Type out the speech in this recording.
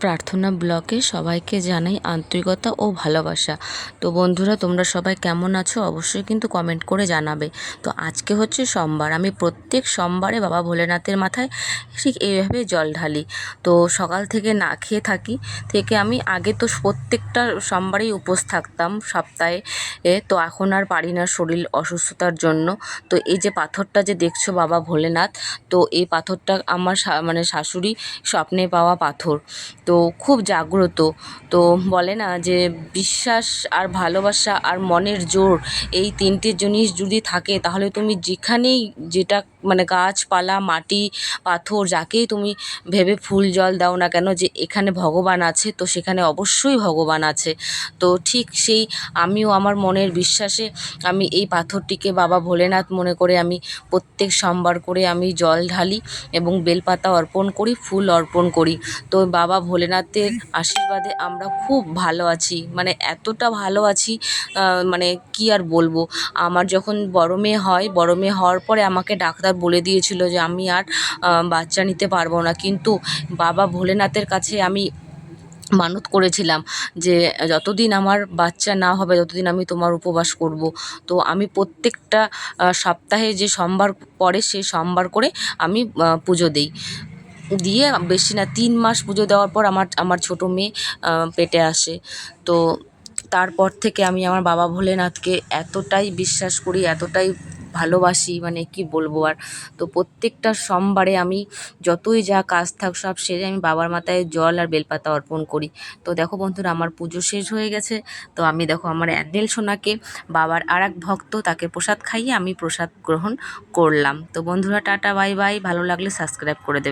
প্রার্থনা ব্লগে সবাইকে জানাই আন্তরিকতা ও ভালোবাসা। তো বন্ধুরা, তোমরা সবাই কেমন আছো অবশ্যই কিন্তু কমেন্ট করে জানাবে। তো আজকে হচ্ছে সোমবার, আমি প্রত্যেক সোমবারে বাবা ভোলেনাথের মাথায় ঠিক এইভাবে জল ঢালি। তো সকাল থেকে না খেয়ে থাকি, আমি আগে তো প্রত্যেকটা সোমবারেই উপোস থাকতাম সপ্তাহে। তো এখন আর পারি না শরীর অসুস্থতার জন্য। তো এই যে পাথরটা যে দেখছো বাবা ভোলেনাথ, তো এই পাথরটা আমার মানে শাশুড়ি স্বপ্নে পাওয়া পাথর। তো খুব জাগ্রত। তো বলে না যে বিশ্বাস আর ভালোবাসা আর মনের জোর, এই তিনটে জিনিস যদি থাকে তাহলে তুমি যেখানেই যেটা মানে গাছপালা মাটি পাথর যাকেই তুমি ভেবে ফুল জল দাও না কেন যে এখানে ভগবান আছে, তো সেখানে অবশ্যই ভগবান আছে। তো ঠিক সেই আমিও আমার মনের বিশ্বাসে আমি এই পাথরটিকে বাবা ভোলেনাথ মনে করে আমি প্রত্যেক সোমবার করে আমি জল ঢালি এবং বেলপাতা অর্পণ করি, ফুল অর্পণ করি। তো বাবা ভোলেনাথের আশীর্বাদে আমরা খুব ভালো আছি, মানে এতটা ভালো আছি মানে কি আর বলবো। আমার যখন বড় মেয়ে হয়, বড় মেয়ে হওয়ার পরে আমাকে ডাক্তার বলে দিয়েছিল যে আমি আর বাচ্চা নিতে পারবো না, কিন্তু বাবা ভোলেনাথের কাছে আমি মানত করেছিলাম যে যতদিন আমার বাচ্চা না হবে ততদিন আমি তোমার উপবাস করব। তো আমি প্রত্যেকটা সপ্তাহে যে সোমবার পড়ে সেই সোমবার করে আমি পুজো দিই। দিয়ে বেশি না 3 মাস পুজো দেওয়ার পর আমার ছোটো মেয়ে পেটে আসে। তো তারপর থেকে আমি আমার বাবা ভোলেনাথকে এতটাই বিশ্বাস করি, এতটাই ভালোবাসি, মানে কি বলবো আর। তো প্রত্যেকটা সোমবারে আমি যতই যা কাজ থাক সব সেরে আমি বাবার মাথায় জল আর বেলপাতা অর্পণ করি। তো দেখো বন্ধুরা, আমার পুজো শেষ হয়ে গেছে। তো আমি দেখো আমার অ্যাঞ্জেল সোনাকে, বাবার আরেক ভক্ত, তাকে প্রসাদ খাইয়ে আমি প্রসাদ গ্রহণ করলাম। তো বন্ধুরা, টাটা বাই বাই। ভালো লাগলে সাবস্ক্রাইব করে দেবে।